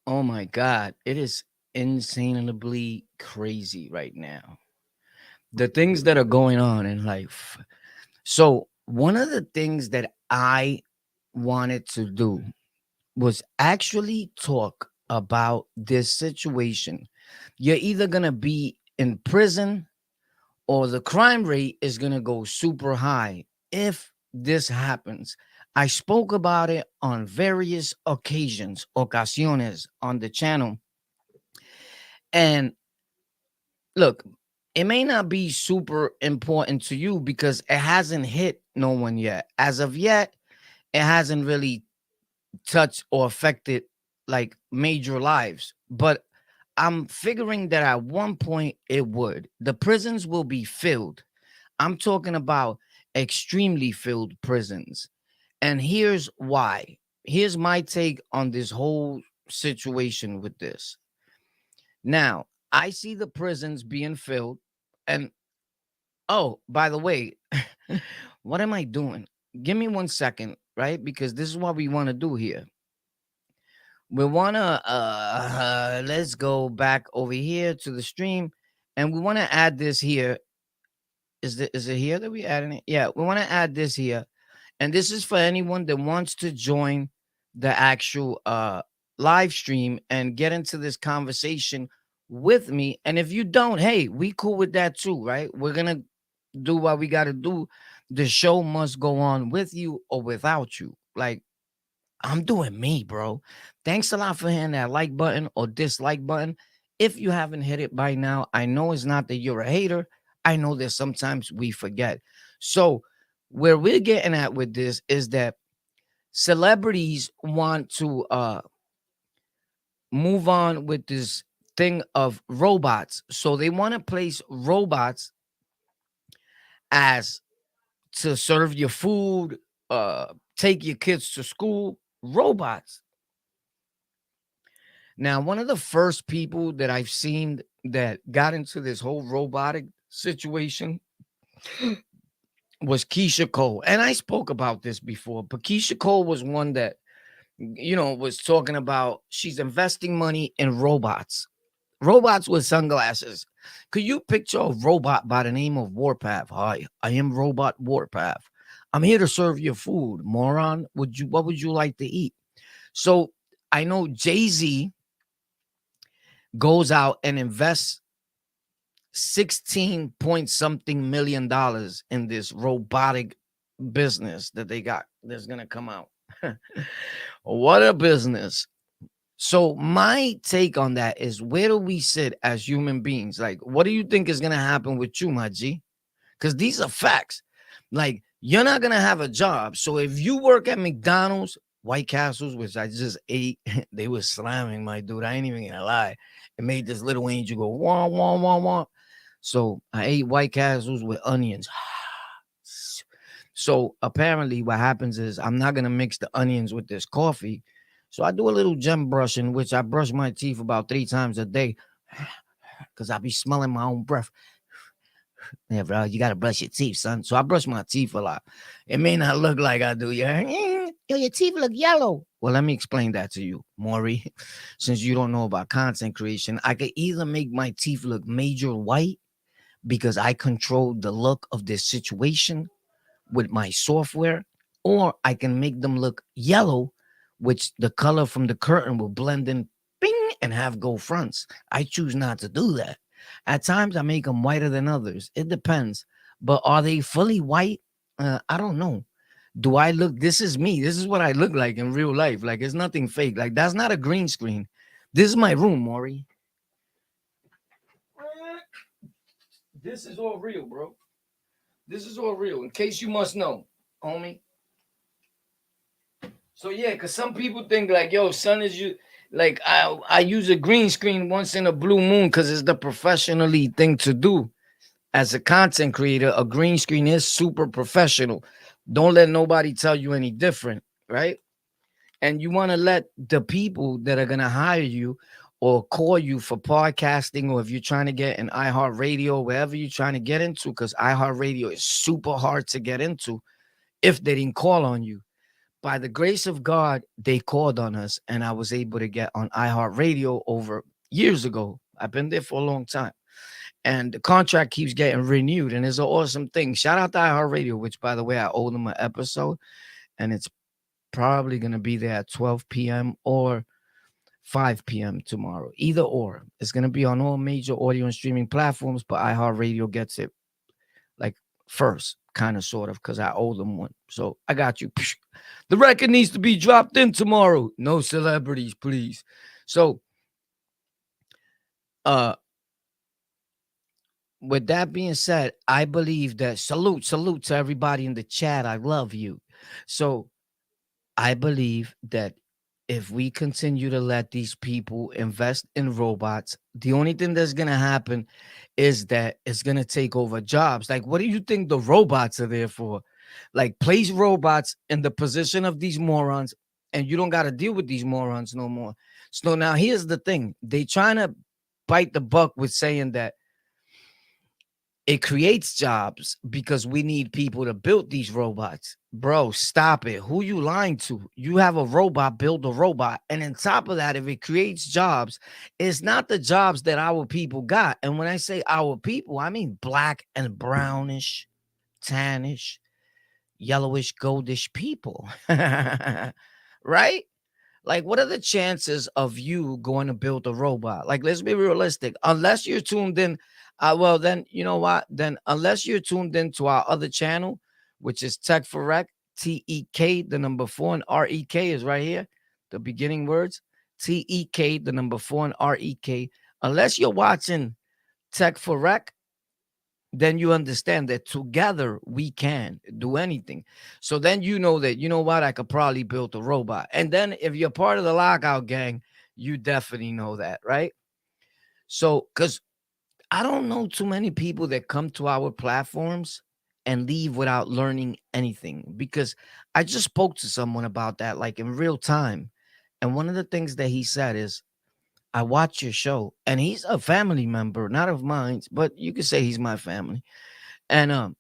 Oh my God, it is insanely crazy right now. The things that are going on in life. So, one of the things that I wanted to do was actually talk about this situation. You're either going to be in prison or the crime rate is going to go super high if this happens. I spoke about it on various ocasiones on the channel. And look, it may not be super important to you because it hasn't hit no one yet. As of yet, it hasn't really touched or affected like major lives. But I'm figuring that at one point it would. The prisons will be filled. I'm talking about extremely filled prisons. And here's why. Here's my take on this whole situation with this. Now, I see the prisons being filled. And oh, by the way, what am I doing? Give me 1 second, right? Because this is what we want to do here. We want to let's go back over here to the stream, and we want to add this here. Is it here that we adding it? Yeah, we want to add this here. And this is for anyone that wants to join the actual live stream and get into this conversation with me. And if you don't, hey, we cool with that too, right? We're gonna do what we gotta do. The show must go on with you or without you. Like, I'm doing me, bro. Thanks a lot for hitting that like button or dislike button. If you haven't hit it by now, I know it's not that you're a hater. I know that sometimes we forget. So, where we're getting at with this is that celebrities want to move on with this thing of robots. So, they want to place robots as to serve your food, take your kids to school, robots. Now, one of the first people that I've seen that got into this whole robotic situation was Keyshia Cole. And I spoke about this before, but Keyshia Cole was one that, was talking about she's investing money in robots, robots with sunglasses. Could you picture a robot by the name of Warpath? Hi, I am Robot Warpath. I'm here to serve your food, moron. What would you like to eat? So I know Jay-Z goes out and invests 16 point something $1 million in this robotic business that they got that's gonna come out. What a business. So my take on that is, where do we sit as human beings? Like, what do you think is gonna happen with you, my G? Because these are facts. Like, you're not gonna have a job. So if you work at McDonald's, White Castles, which I just ate, they were slamming, my dude. I ain't even gonna lie. It made this little angel go wah wah wah wah. So I ate White Castles with onions. So apparently, what happens is I'm not gonna mix the onions with this coffee. So I do a little gem brushing, which I brush my teeth about 3 times a day, because I be smelling my own breath. Yeah, bro, you gotta brush your teeth, son. So I brush my teeth a lot. It may not look like I do. Yeah, yo, your teeth look yellow. Well, let me explain that to you, Maury. Since you don't know about content creation, I could either make my teeth look major white because I control the look of this situation with my software, or I can make them look yellow, which the color from the curtain will blend in, bing, and have gold fronts. I choose not to do that. At times, I make them whiter than others. It depends. But are they fully white? I don't know. Do I look? This is me. This is what I look like in real life. Like, it's nothing fake. Like, that's not a green screen. This is my room, Maury. This is all real, bro. This is all real. In case you must know, homie. So yeah, because some people think like, yo, son, is you like I use a green screen once in a blue moon because it's the professionally thing to do. As a content creator, a green screen is super professional. Don't let nobody tell you any different, right? And you want to let the people that are gonna hire you or call you for podcasting, or if you're trying to get an iHeartRadio, wherever you're trying to get into, because iHeartRadio is super hard to get into if they didn't call on you. by the grace of God, they called on us, and I was able to get on iHeartRadio over years ago. I've been there for a long time, and the contract keeps getting renewed, and it's an awesome thing. Shout out to iHeartRadio, which, by the way, I owe them an episode, and it's probably going to be there at 12 p.m. or 5 p.m. tomorrow. Either or. It's going to be on all major audio and streaming platforms, but iHeartRadio gets it like first, kind of, sort of, because I owe them one. So I got you. The record needs to be dropped in tomorrow. No celebrities, please. So, with that being said, I believe that salute to everybody in the chat. I love you. So I believe that if we continue to let these people invest in robots, the only thing that's going to happen is that it's going to take over jobs. Like, what do you think the robots are there for? Like, place robots in the position of these morons, and you don't got to deal with these morons no more. So now here's the thing. They trying to bite the buck with saying that it creates jobs because we need people to build these robots. Bro, stop it. Who you lying to? You have a robot, build a robot. And on top of that, if it creates jobs, it's not the jobs that our people got. And when I say our people, I mean black and brownish, tannish, yellowish, goldish people. Right? Like, what are the chances of you going to build a robot? Like, let's be realistic. Unless you're tuned in, well, then, you know what? Then, unless you're tuned in to our other channel, which is Tech for Rec, TEK, the number 4, and REK is right here. The beginning words, TEK, the number 4, and REK. Unless you're watching Tech for Rec, then you understand that together we can do anything. So then you know that, you know what, I could probably build a robot. And then if you're part of the Lockout gang, you definitely know that, right? So, because I don't know too many people that come to our platforms and leave without learning anything. Because I just spoke to someone about that, like in real time. And one of the things that he said is, I watch your show, and he's a family member, not of mine, but you could say he's my family. And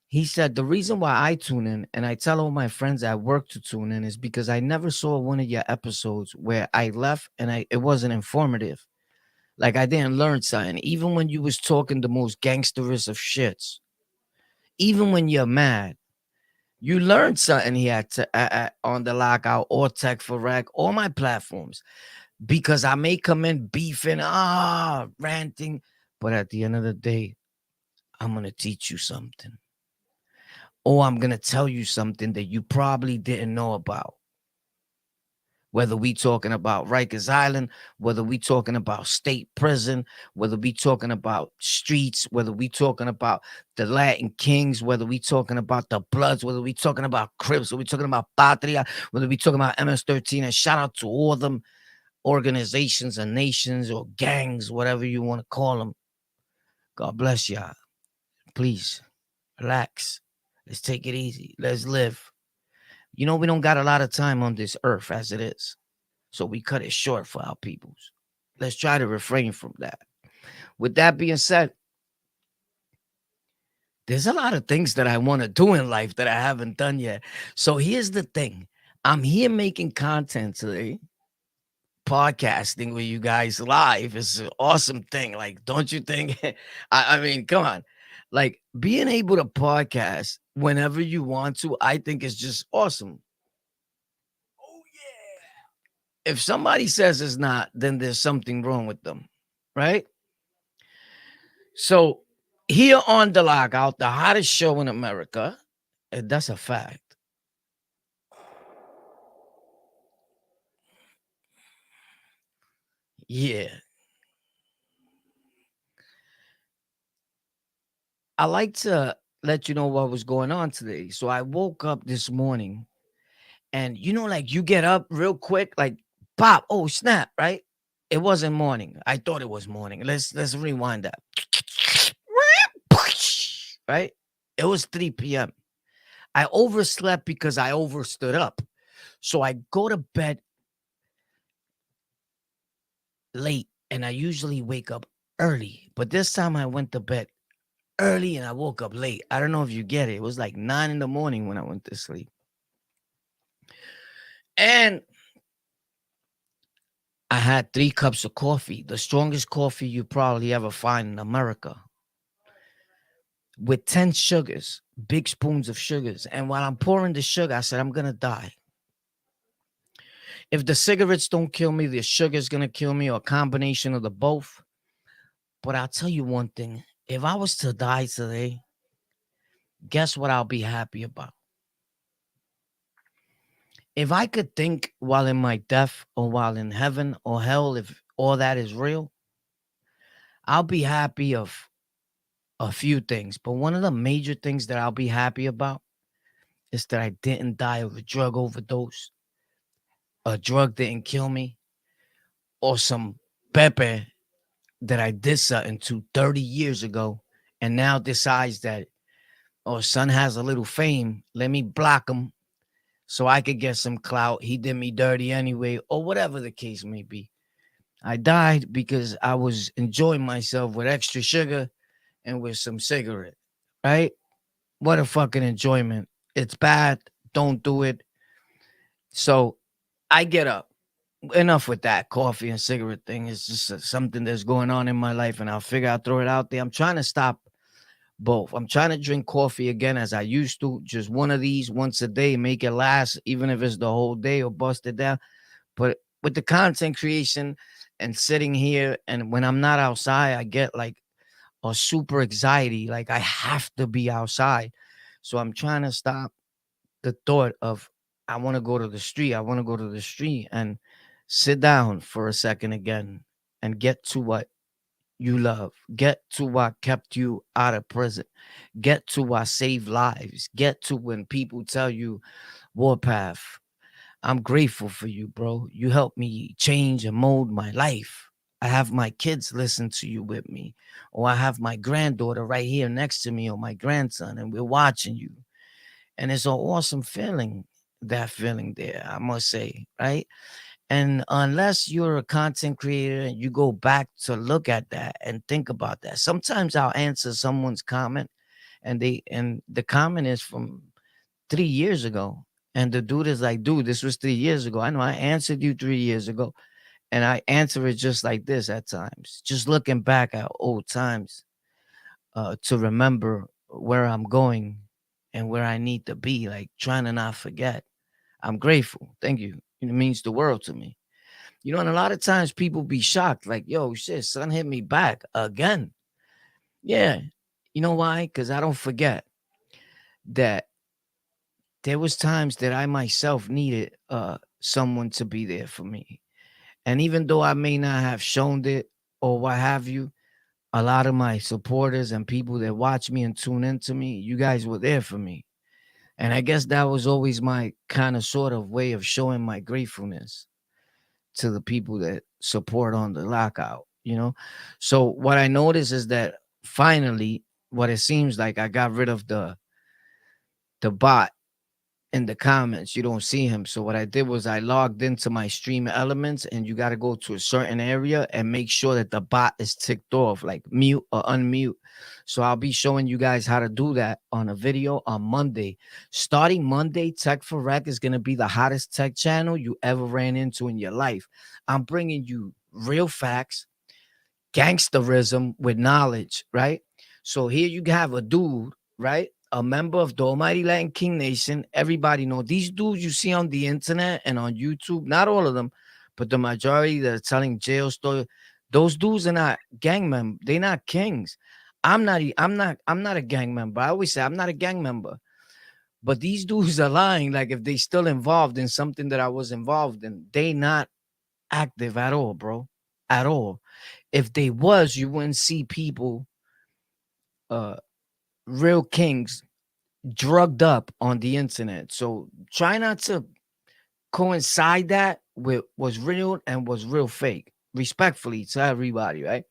he said the reason why I tune in and I tell all my friends at work to tune in is because I never saw one of your episodes where I left and it wasn't informative. Like, I didn't learn something. Even when you was talking the most gangsterous of shits, even when you're mad, you learned something here on the Lockout or Tech for Rec or my platforms. Because I may come in beefing, ranting, but at the end of the day, I'm going to teach you something. Or I'm going to tell you something that you probably didn't know about. Whether we talking about Rikers Island, whether we talking about state prison, whether we talking about streets, whether we talking about the Latin Kings, whether we talking about the Bloods, whether we talking about Crips, whether we talking about Patria, whether we talking about MS-13, and shout out to all of them organizations and nations or gangs, whatever you want to call them. God bless y'all. Please relax. Let's take it easy. Let's live. You know, we don't got a lot of time on this earth as it is. So we cut it short for our peoples. Let's try to refrain from that. With that being said, there's a lot of things that I want to do in life that I haven't done yet. So here's the thing. I'm here making content today. Podcasting with you guys live is an awesome thing. Like, don't you think? I mean, come on. Like, being able to podcast whenever you want to, I think is just awesome. Oh, yeah. If somebody says it's not, then there's something wrong with them, right? So, here on the Lockout, the hottest show in America, and that's a fact. Yeah. I like to let you know what was going on today. So I woke up this morning, and you know, like, you get up real quick, like, pop, oh snap, right? It wasn't morning. I thought it was morning. Let's rewind that. Right? It was 3 p.m. I overslept because I overstood up. So I go to bed late, and I usually wake up early. But this time I went to bed early and I woke up late. I don't know if you get it. It was like 9 in the morning when I went to sleep. And I had 3 cups of coffee, the strongest coffee you probably ever find in America, with 10 sugars, big spoons of sugars. And while I'm pouring the sugar, I said, I'm going to die. If the cigarettes don't kill me, the sugar's going to kill me, or a combination of the both. But I'll tell you one thing. If I was to die today, guess what I'll be happy about? If I could think while in my death or while in heaven or hell, if all that is real, I'll be happy of a few things. But one of the major things that I'll be happy about is that I didn't die of a drug overdose. A drug didn't kill me, or some Pepe that I did something to 30 years ago and now decides that, oh, son has a little fame. Let me block him so I could get some clout. He did me dirty anyway, or whatever the case may be. I died because I was enjoying myself with extra sugar and with some cigarette, right? What a fucking enjoyment. It's bad. Don't do it. So I get up. Enough with that coffee and cigarette thing. It's just something that's going on in my life, and I'll figure I'll throw it out there. I'm trying to stop both. I'm trying to drink coffee again as I used to, just one of these once a day, make it last, even if it's the whole day or bust it down. But with the content creation and sitting here, and when I'm not outside, I get like a super anxiety, like I have to be outside. So I'm trying to stop the thought of I want to go to the street. I want to go to the street and sit down for a second again and get to what you love. Get to what kept you out of prison. Get to what saved lives. Get to when people tell you, Warpath, I'm grateful for you, bro. You helped me change and mold my life. I have my kids listen to you with me, or I have my granddaughter right here next to me, or my grandson, and we're watching you. And it's an awesome feeling, that feeling there, I must say, right? And unless you're a content creator and you go back to look at that and think about that, sometimes I'll answer someone's comment and the comment is from 3 years ago. And the dude is like, dude, this was 3 years ago. I know I answered you 3 years ago. And I answer it just like this at times, just looking back at old times to remember where I'm going and where I need to be, like trying to not forget. I'm grateful. Thank you. It means the world to me. And a lot of times people be shocked, like, yo, shit, son hit me back again. Yeah. You know why? Because I don't forget that there was times that I myself needed someone to be there for me. And even though I may not have shown it or what have you, a lot of my supporters and people that watch me and tune into me, you guys were there for me. And I guess that was always my kind of sort of way of showing my gratefulness to the people that support on the lockout. So what I noticed is that finally, what it seems like I got rid of the bot in the comments. You don't see him. So what I did was I logged into my stream elements, and you got to go to a certain area and make sure that the bot is ticked off, like mute or unmute. So I'll be showing you guys how to do that on a video on Monday. Starting Monday, Tech for Rec is going to be the hottest tech channel you ever ran into in your life. I'm bringing you real facts, gangsterism with knowledge, right? So here you have a dude, right? A member of the Almighty Latin King Nation. Everybody know these dudes you see on the internet and on YouTube. Not all of them, but the majority that are telling jail stories. Those dudes are not gang members. They're not kings. I'm not a gang member. I always say I'm not a gang member. But these dudes are lying. Like if they still involved in something that I was involved in, they not active at all, bro. At all. If they was, you wouldn't see people, uh, real kings, drugged up on the internet. So try not to coincide that with what's real and what's real fake. Respectfully to everybody, right?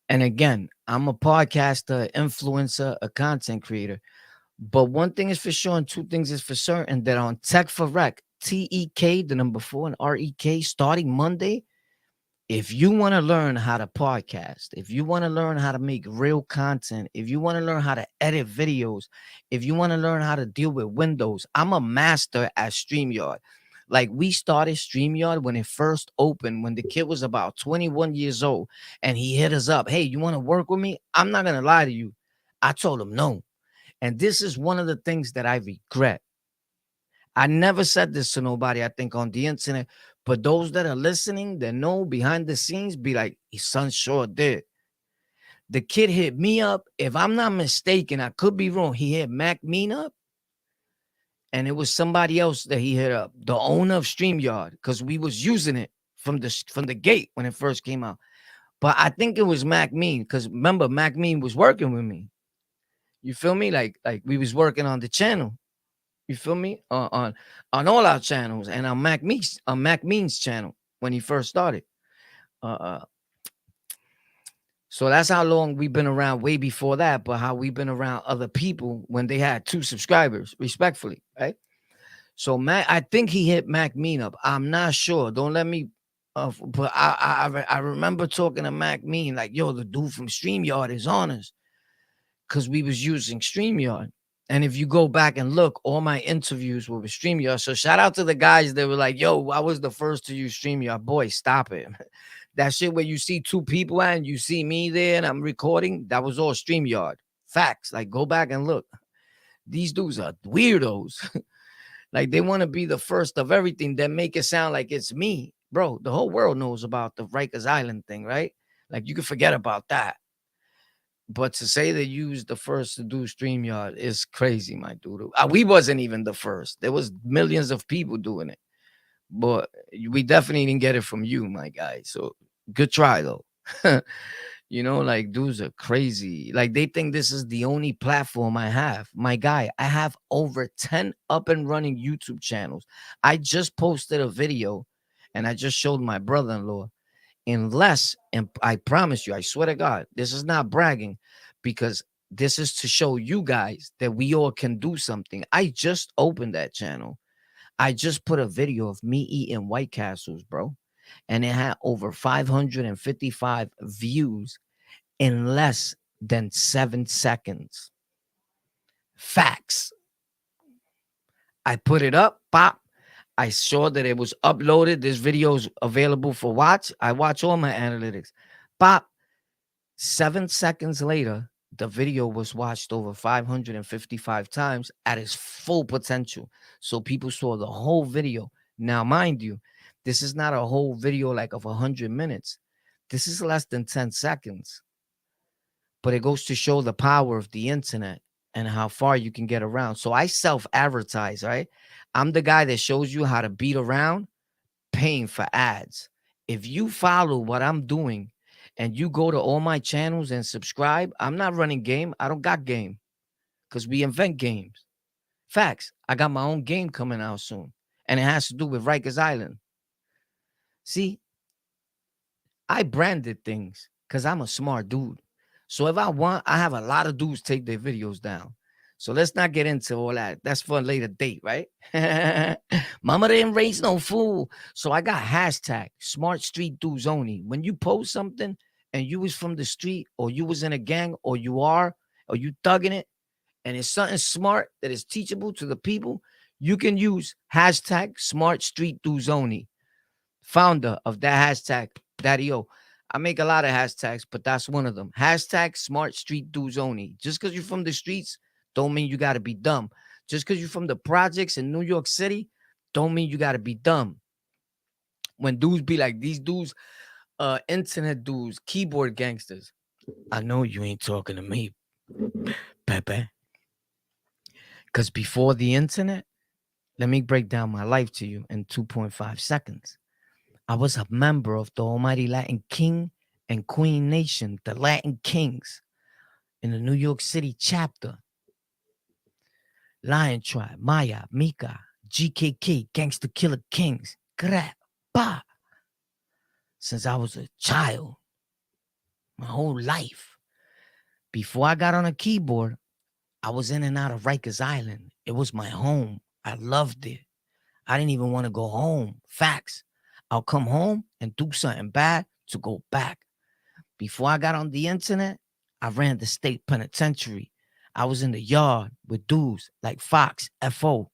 And again, I'm a podcaster, influencer, a content creator. But one thing is for sure, and two things is for certain, that on Tech for Rec, TEK, the number 4, and REK, starting Monday, If you want to learn how to podcast, if you want to learn how to make real content, if you want to learn how to edit videos, if you want to learn how to deal with Windows, I'm a master at StreamYard. Like we started StreamYard when it first opened, when the kid was about 21 years old, and he hit us up. Hey, you want to work with me? I'm not going to lie to you. I told him no. And this is one of the things that I regret. I never said this to nobody, I think, on the internet. But those that are listening, that know behind the scenes, be like, his son sure did. The kid hit me up. If I'm not mistaken, I could be wrong. He hit Mac Mean up, and it was somebody else that he hit up, the owner of StreamYard, because we was using it from the gate when it first came out. But I think it was Mac Mean, because remember, Mac Mean was working with me. You feel me? Like we was working on the channel. You feel me? On all our channels and on Mac Means channel when he first started. Uh, uh, so that's how long we've been around. Way before that, but how we've been around other people when they had 2 subscribers, respectfully, right? So Mac, I think he hit Mac Mean up. I'm not sure. Don't let me. But I remember talking to Mac Mean like, yo, the dude from StreamYard is on us, because we was using StreamYard. And if you go back and look, all my interviews were with StreamYard. So shout out to the guys that were like, yo, I was the first to use StreamYard. Boy, stop it. That shit where you see 2 people and you see me there and I'm recording, that was all StreamYard. Facts. Like, go back and look. These dudes are weirdos. Like, they want to be the first of everything that make it sound like it's me. Bro, the whole world knows about the Rikers Island thing, right? Like, you can forget about that. But to say that you was the first to do StreamYard is crazy, my dude. We wasn't even the first. There was millions of people doing it. But we definitely didn't get it from you, my guy. So good try, though. Like, dudes are crazy. Like, they think this is the only platform I have. My guy, I have over 10 up and running YouTube channels. I just posted a video and I just showed my brother-in-law. And I promise you, I swear to God, this is not bragging, because this is to show you guys that we all can do something. I just opened that channel. I just put a video of me eating White Castles, bro. And it had over 555 views in less than 7 seconds. Facts. I put it up, pop. I saw that it was uploaded. This video is available for watch. I watch all my analytics. Pop. 7 seconds later, the video was watched over 555 times at its full potential. So people saw the whole video. Now, mind you, this is not a whole video like of 100 minutes. This is less than 10 seconds. But it goes to show the power of the internet and how far you can get around. So I self-advertise, right? I'm the guy that shows you how to beat around paying for ads. If you follow what I'm doing and you go to all my channels and subscribe, I'm not running game. I don't got game, because we invent games. Facts. I got my own game coming out soon, and it has to do with Rikers Island. See, I branded things because I'm a smart dude. So if I want, I have a lot of dudes take their videos down. So let's not get into all that. That's for a later date, right? Mama didn't raise no fool. So I got hashtag smart street dudes only. When you post something and you was from the street, or you was in a gang, or you are, or you thugging it, and it's something smart that is teachable to the people, you can use hashtag smart street dudes only. Founder of that hashtag, Daddy O. I make a lot of hashtags, but that's one of them. Hashtag smart street dudes only. Just because you're from the streets, don't mean you got to be dumb. Just because you're from the projects in New York City, don't mean you got to be dumb. When dudes be like, these dudes, internet dudes, keyboard gangsters, I know you ain't talking to me, Pepe. Because before the internet, let me break down my life to you in 2.5 seconds. I was a member of the Almighty Latin King and Queen Nation, the Latin Kings, in the New York City chapter. Lion Tribe, Maya, Mika, GKK, Gangster Killer Kings, Crap, Bah. Since I was a child, my whole life. Before I got on a keyboard, I was in and out of Rikers Island. It was my home. I loved it. I didn't even want to go home. Facts. I'll come home and do something bad. to go back. Before I got on the internet, I ran the state penitentiary. I was in the yard with dudes like Fox, FO,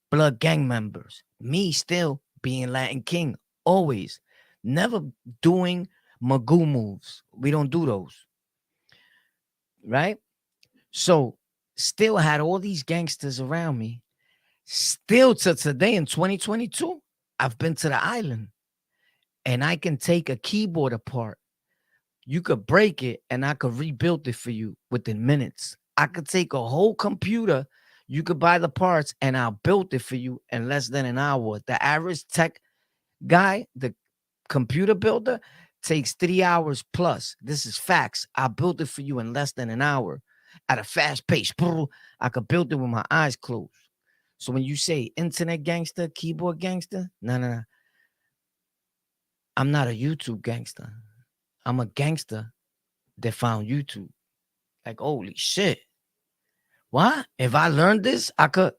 blood gang members. Me still being Latin King, always. Never doing Magoo moves. We don't do those, right? So still had all these gangsters around me. Still to today in 2022, I've been to the island and I can take a keyboard apart. You could break it and I could rebuild it for you within minutes. I could take a whole computer, you could buy the parts and I'll build it for you in less than an hour. The average tech guy, the computer builder, takes 3 hours plus. This is facts. I built it for you in less than an hour at a fast pace. I could build it with my eyes closed. So when you say internet gangster, keyboard gangster, no. I'm not a YouTube gangster. I'm a gangster that found YouTube. Like, holy shit. What? If I learned this, I could.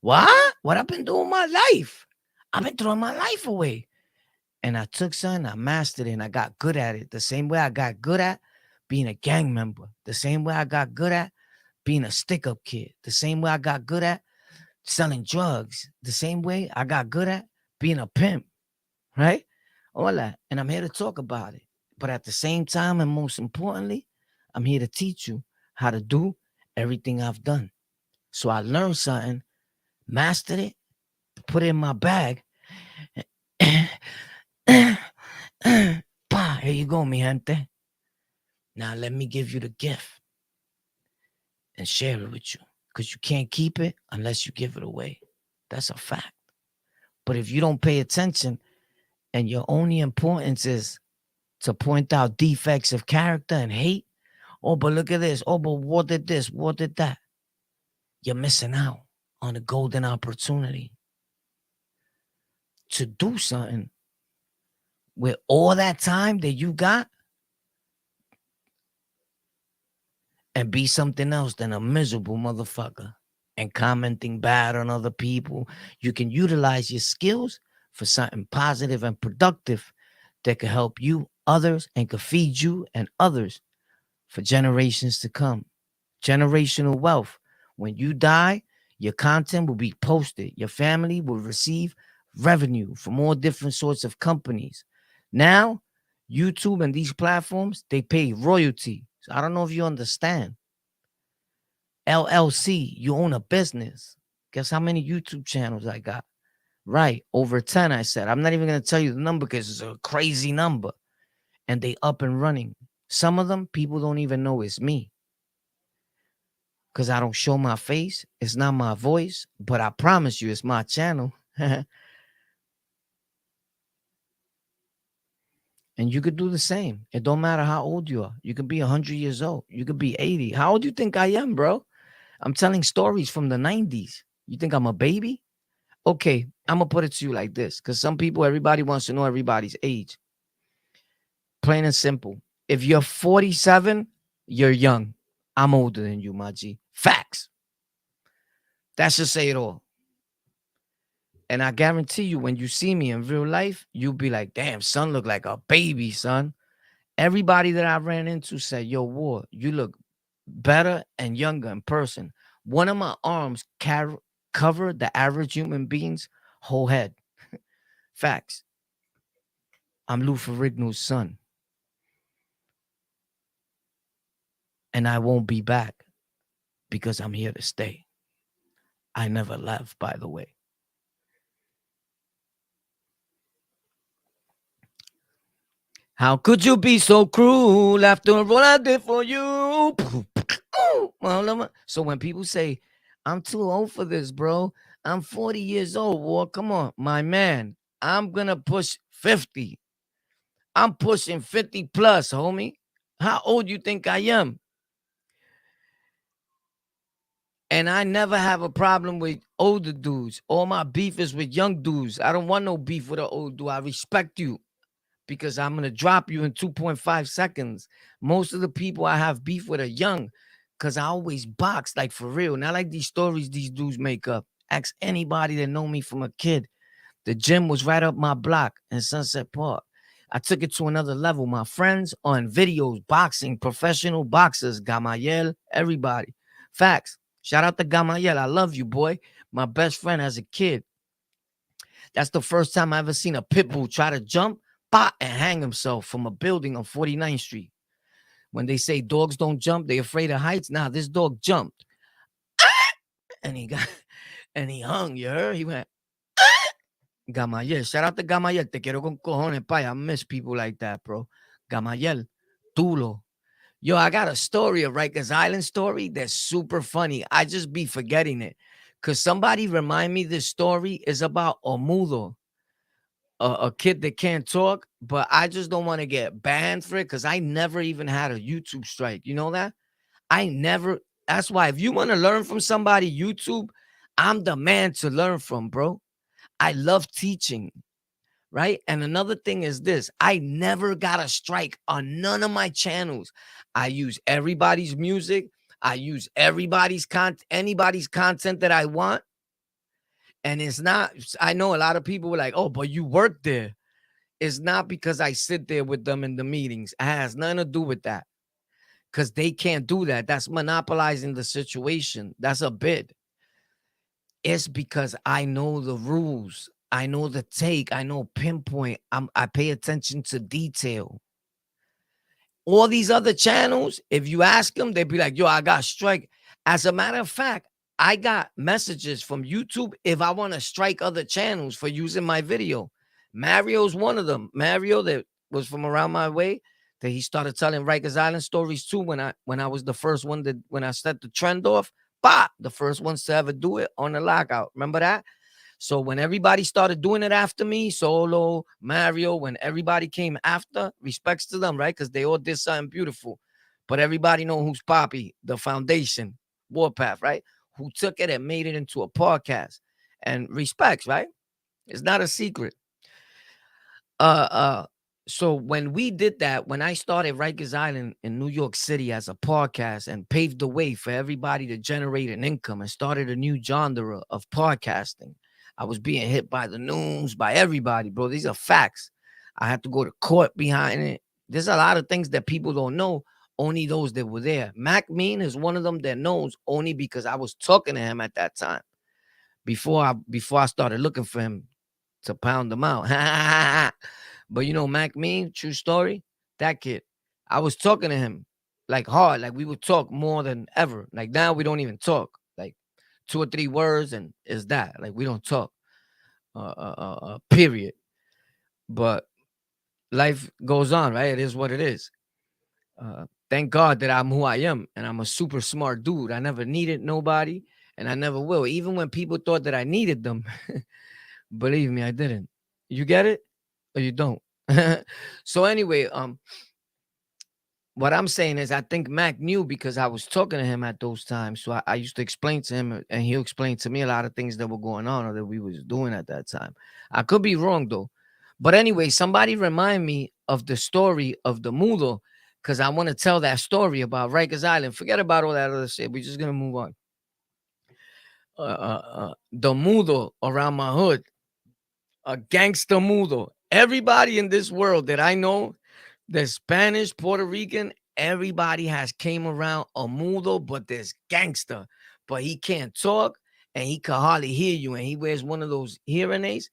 What? What I've been doing my life? I've been throwing my life away. And I took something, I mastered it, and I got good at it. The same way I got good at being a gang member. The same way I got good at being a stick-up kid. The same way I got good at selling drugs. The same way I got good at being a pimp. Right? All that. And I'm here to talk about it. But at the same time, and most importantly, I'm here to teach you how to do everything I've done. So I learned something, mastered it, put it in my bag. Pa, here you go, mi gente. Now let me give you the gift and share it with you. Because you can't keep it unless you give it away. That's a fact. But if you don't pay attention and your only importance is to point out defects of character and hate, oh, but look at this. Oh, but what did this? What did that? You're missing out on a golden opportunity to do something with all that time that you got and be something else than a miserable motherfucker and commenting bad on other people. You can utilize your skills for something positive and productive that could help you, others, and could feed you and others for generations to come. Generational wealth. When you die, your content will be posted. Your family will receive revenue from all different sorts of companies. Now, YouTube and these platforms, they pay royalty. So I don't know if you understand. LLC, you own a business. Guess how many YouTube channels I got? Right, over 10, I said. I'm not even going to tell you the number because it's a crazy number. And they up and running. Some of them, people don't even know it's me. Because I don't show my face. It's not my voice. But I promise you, it's my channel. And you could do the same. It don't matter how old you are. You could be 100 years old. You could be 80. How old do you think I am, bro? I'm telling stories from the 90s. You think I'm a baby? Okay, I'm going to put it to you like this. Because some people, everybody wants to know everybody's age. Plain and simple. If you're 47, you're young. I'm older than you, my G. Facts. That should say it all. And I guarantee you, when you see me in real life, you'll be like, damn, son look like a baby, son. Everybody that I ran into said, yo, War, you look better and younger in person. One of my arms covered the average human being's whole head. Facts. I'm Lou Ferrigno's son. And I won't be back because I'm here to stay. I never left, by the way. How could you be so cruel after all I did for you? So when people say, I'm too old for this, bro. I'm 40 years old, War. Come on, my man. I'm going to push 50. I'm pushing 50 plus, homie. How old you think I am? And I never have a problem with older dudes. All my beef is with young dudes. I don't want no beef with an old dude. I respect you because I'm going to drop you in 2.5 seconds. Most of the people I have beef with are young because I always box, like for real. Not like these stories these dudes make up. Ask anybody that know me from a kid. The gym was right up my block in Sunset Park. I took it to another level. My friends on videos, boxing, professional boxers, Gamayel, everybody. Facts. Shout out to Gamayel. I love you, boy. My best friend as a kid. That's the first time I ever seen a pit bull try to jump, bah, and hang himself from a building on 49th Street. When they say dogs don't jump, they afraid of heights. Nah, this dog jumped. And he got and he hung, you heard? He went, Gamayel. Shout out to Gamayel. Te quiero con cojones, pay. I miss people like that, bro. Gamayel. Tulo. Yo, I got a story, a Rikers Island story that's super funny. I just be forgetting it. Cause somebody remind me this story is about Omudo, a kid that can't talk, but I just don't want to get banned for it because I never even had a YouTube strike. You know that? I never. That's why if you want to learn from somebody, YouTube, I'm the man to learn from, bro. I love teaching, right? And another thing is this: I never got a strike on none of my channels. I use everybody's music. I use anybody's content that I want. And it's not, I know a lot of people were like, oh, but you work there. It's not because I sit there with them in the meetings. It has nothing to do with that. Because they can't do that. That's monopolizing the situation. That's a bid. It's because I know the rules. I know the take. I know pinpoint. I pay attention to detail. All these other channels, if you ask them, they'd be like, yo, I got strike. As a matter of fact, I got messages from YouTube if I want to strike other channels for using my video. Mario's one of them. Mario that was from around my way, that he started telling Rikers Island stories too when I was the first one that when I set the trend off. Bah, the first ones to ever do it on the lockout. Remember that? So when everybody started doing it after me, Solo, Mario, when everybody came after, respects to them, right? Because they all did something beautiful. But everybody know who's Poppy, the foundation, Warpath, right? Who took it and made it into a podcast. And respects, right? It's not a secret. Uh uh so when we did that, when I started Rikers Island in New York City as a podcast and paved the way for everybody to generate an income and started a new genre of podcasting, I was being hit by the news, by everybody, bro. These are facts. I had to go to court behind it. There's a lot of things that people don't know, only those that were there. Mac Mean is one of them that knows only because I was talking to him at that time before I started looking for him to pound them out. But you know, Mac Mean, true story, that kid, I was talking to him like hard, like we would talk more than ever. Like now we don't even talk, like 2 or 3 words, and is that like we don't talk, period. But life goes on, right? It is what it is. Thank God that I'm who I am, and I'm a super smart dude. I never needed nobody, and I never will. Even when people thought that I needed them, believe me, I didn't. You get it or you don't? So anyway, what I'm saying is I think Mac knew because I was talking to him at those times. So I used to explain to him and he'll explain to me a lot of things that were going on or that we was doing at that time. I could be wrong though. But anyway, somebody remind me of the story of the Mudo because I want to tell that story about Rikers Island. Forget about all that other shit. We're just going to move on. The Mudo around my hood, a gangster Mudo. Everybody in this world that I know, the Spanish, Puerto Rican, everybody has came around a mudo, but there's gangster. But he can't talk and he can hardly hear you. And he wears one of those hearing aids.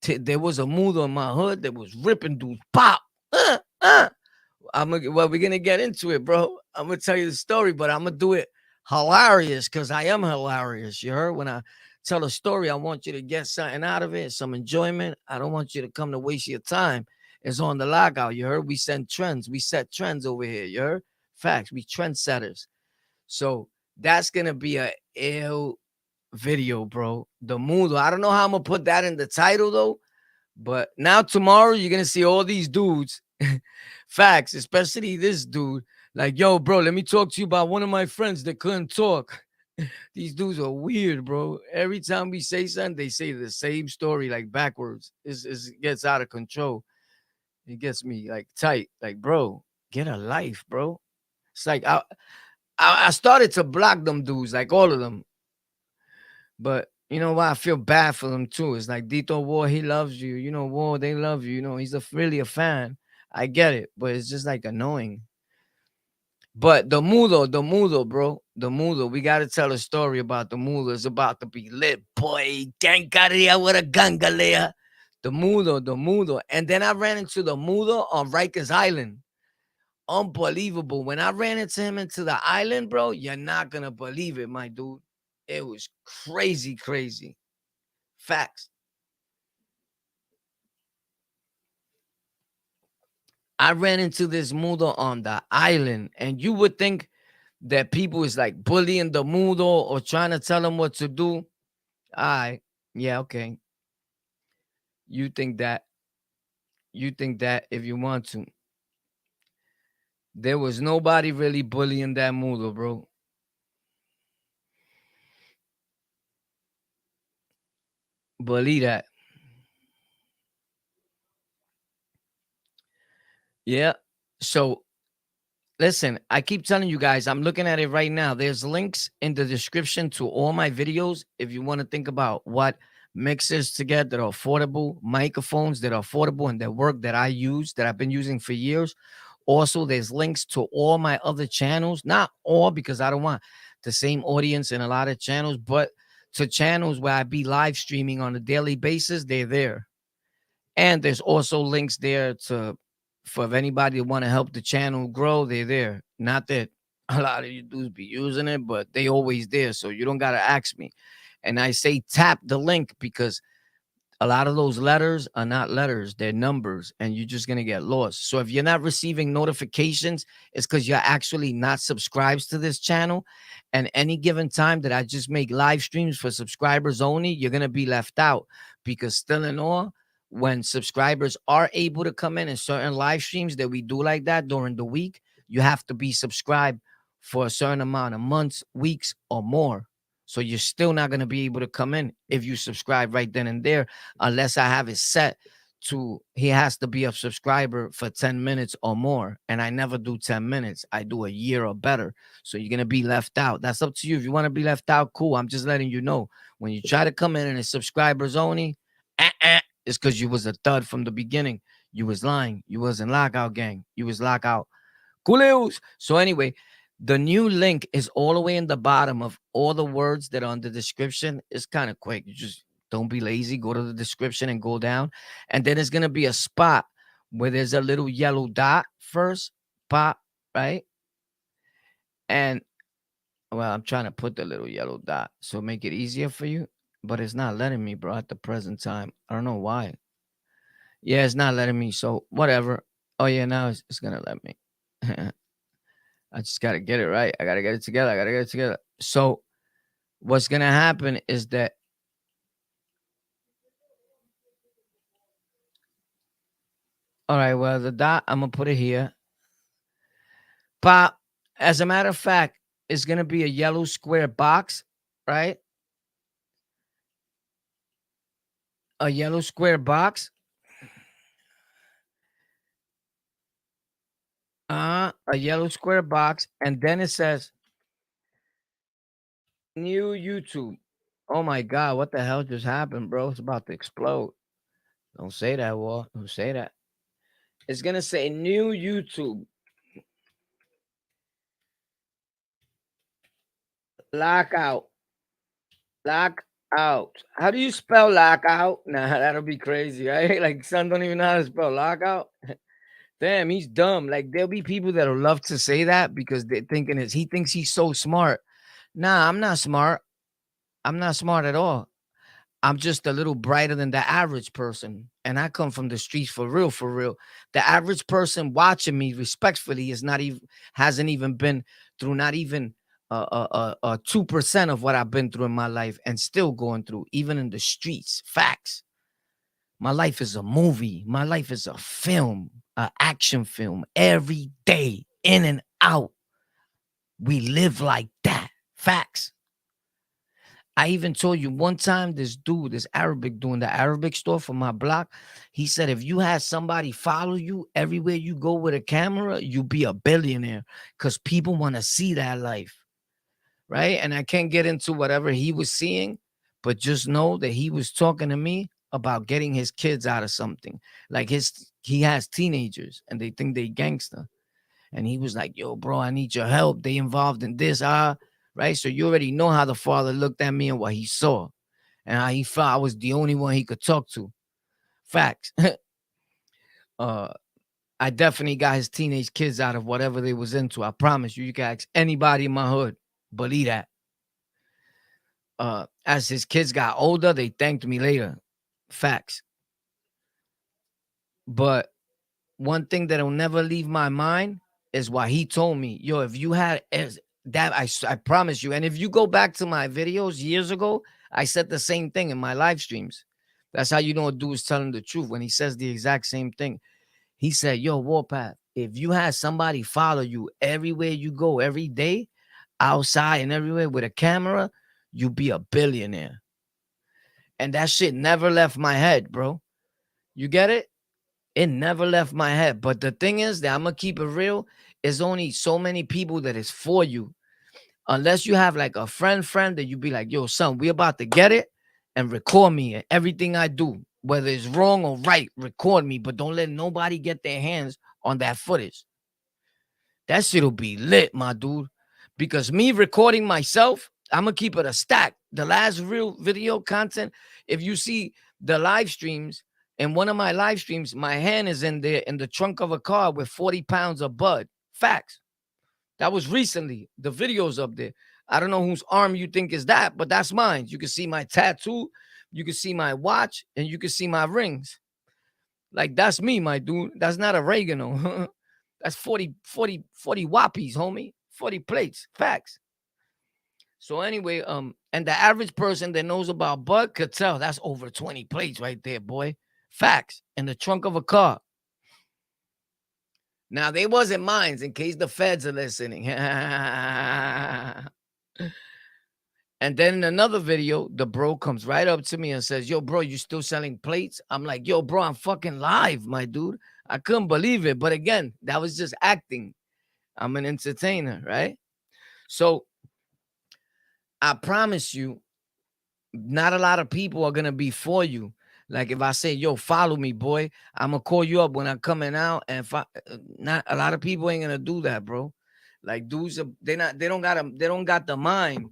There was a mudo in my hood that was ripping dudes. Pop. Uh, uh. Well, we're gonna get into it, bro. I'm gonna tell you the story, but I'm gonna do it hilarious because I am hilarious. You heard? When I tell a story, I want you to get something out of it, some enjoyment. I don't want you to come to waste your time. It's on the lockout. You heard? We send trends. We set trends over here. You heard? Facts. We trendsetters. So that's gonna be a ill video, bro. The Mudo. I don't know how I'm gonna put that in the title though. But now tomorrow you're gonna see all these dudes. Facts, especially this dude. Like, yo, bro, let me talk to you about one of my friends that couldn't talk. These dudes are weird, bro. Every time we say something, they say the same story, like backwards. It gets out of control. It gets me like tight. Like, bro, get a life, bro. It's like I started to block them dudes, like all of them. But You know why I feel bad for them too. It's like Dito War, he loves you. You know, War, they love you. You know, he's really a fan. I get it, but it's just like annoying. But the Mudo, bro, the Mudo. We gotta tell a story about the Mudo. It's about to be lit, boy. Gangaria with a gangalea. The Mudo. And then I ran into the Mudo on Rikers Island. Unbelievable. When I ran into him into the island, bro, you're not gonna believe it, my dude. It was crazy, crazy. Facts. I ran into this Mudo on the island, and you would think that people is like bullying the Mudo or trying to tell him what to do. I, yeah, okay. You think that, you think that if you want to. There was nobody really bullying that Mudo, bro. Believe that. Yeah. So listen, I keep telling you guys, I'm looking at it right now. There's links in the description to all my videos if you want to think about what mixers to get that are affordable, microphones that are affordable and that work that I use, that I've been using for years. Also, there's links to all my other channels, not all because I don't want the same audience in a lot of channels, but to channels where I be live streaming on a daily basis, they're there. And there's also links there to for if anybody want to help the channel grow, they're there. Not that a lot of you dudes be using it, but they always there. So you don't gotta ask me. And I say tap the link because a lot of those letters are not letters, they're numbers, and you're just gonna get lost. So if you're not receiving notifications, it's because you're actually not subscribed to this channel. And any given time that I just make live streams for subscribers only, you're gonna be left out because still in all, when subscribers are able to come in certain live streams that we do like that during the week, you have to be subscribed for a certain amount of months, weeks, or more. So you're still not going to be able to come in if you subscribe right then and there unless I have it set to he has to be a subscriber for 10 minutes or more. And I never do 10 minutes. I do a year or better. So you're going to be left out. That's up to you. If you want to be left out, cool. I'm just letting you know. When you try to come in and it's subscribers only, it's because you was a thud from the beginning. You was lying. You wasn't Lockout Gang. You was Lockout Coolios. So anyway, the new link is all the way in the bottom of all the words that are on the description. It's kind of quick. You just don't be lazy. Go to the description and go down. And then it's going to be a spot where there's a little yellow dot first, pop, right? And well, I'm trying to put the little yellow dot so make it easier for you, but it's not letting me, bro, at the present time. I don't know why. Yeah, it's not letting me. So whatever. Oh yeah, now it's gonna let me. I just gotta get it right. I gotta get it together. I gotta get it together. So what's gonna happen is that all right, well, the dot, I'm gonna put it here. Pop. As a matter of fact, it's gonna be a yellow square box, right? A yellow square box. A yellow square box, and then it says new YouTube. Oh my god, what the hell just happened, bro? It's about to explode. Don't say that, Walt. Don't say that. It's gonna say new YouTube. Lockout. Lockout. How do you spell lockout? Nah, that'll be crazy, right? Like son don't even know how to spell lockout. Damn, he's dumb. Like there'll be people that'll love to say that because they're thinking he thinks he's so smart. Nah, I'm not smart. I'm not smart at all. I'm just a little brighter than the average person. And I come from the streets for real, for real. The average person watching me respectfully is not even hasn't even been through not even 2% of what I've been through in my life and still going through, even in the streets. Facts. My life is a movie. My life is a film, an action film. Every day, in and out. We live like that. Facts. I even told you one time this dude, this Arabic doing the Arabic store for my block, he said if you had somebody follow you everywhere you go with a camera, you be a billionaire because people want to see that life, right? And I can't get into whatever he was seeing, But just know that he was talking to me about getting his kids out of something. Like he has teenagers and they think they gangster. And he was like, yo, bro, I need your help. They involved in this, right? So you already know how the father looked at me and what he saw and how he felt I was the only one he could talk to. Facts. uh, I definitely got his teenage kids out of whatever they was into. I promise you, you can ask anybody in my hood. Believe that. As his kids got older, they thanked me later. Facts. But one thing that'll never leave my mind is what he told me. Yo, if you had that, I promise you. And if you go back to my videos years ago, I said the same thing in my live streams. That's how you know a dude is telling the truth when he says the exact same thing. He said, yo, Warpath, if you had somebody follow you everywhere you go every day, outside and everywhere with a camera, you'd be a billionaire. And that shit never left my head, bro. You get it? It never left my head. But the thing is that I'm going to keep it real. There's only so many people that is for you. Unless you have like a friend that you be like, yo, son, we about to get it and record me and everything I do. Whether it's wrong or right, record me. But don't let nobody get their hands on that footage. That shit'll be lit, my dude. Because me recording myself, I'm going to keep it a stack. The last real video content, if you see the live streams, in one of my live streams, my hand is in there in the trunk of a car with 40 pounds of bud. Facts. That was recently. The video's up there. I don't know whose arm you think is that, but that's mine. You can see my tattoo, you can see my watch, and you can see my rings. Like, that's me, my dude. That's not oregano. That's 40 whoppies, homie. 40 plates. Facts. So anyway, and the average person that knows about bud could tell that's over 20 plates right there, boy. Facts. In the trunk of a car. Now, they wasn't mine, in case the feds are listening. And then in another video, the bro comes right up to me and says, yo, bro, you still selling plates? I'm like, yo, bro, I'm fucking live, my dude. I couldn't believe it. But again, that was just acting. I'm an entertainer, right? So I promise you, not a lot of people are going to be for you. Like if I say, yo, follow me, boy, I'm going to call you up when I'm coming out. And not a lot of people ain't going to do that, bro. Like dudes, they don't got the mind.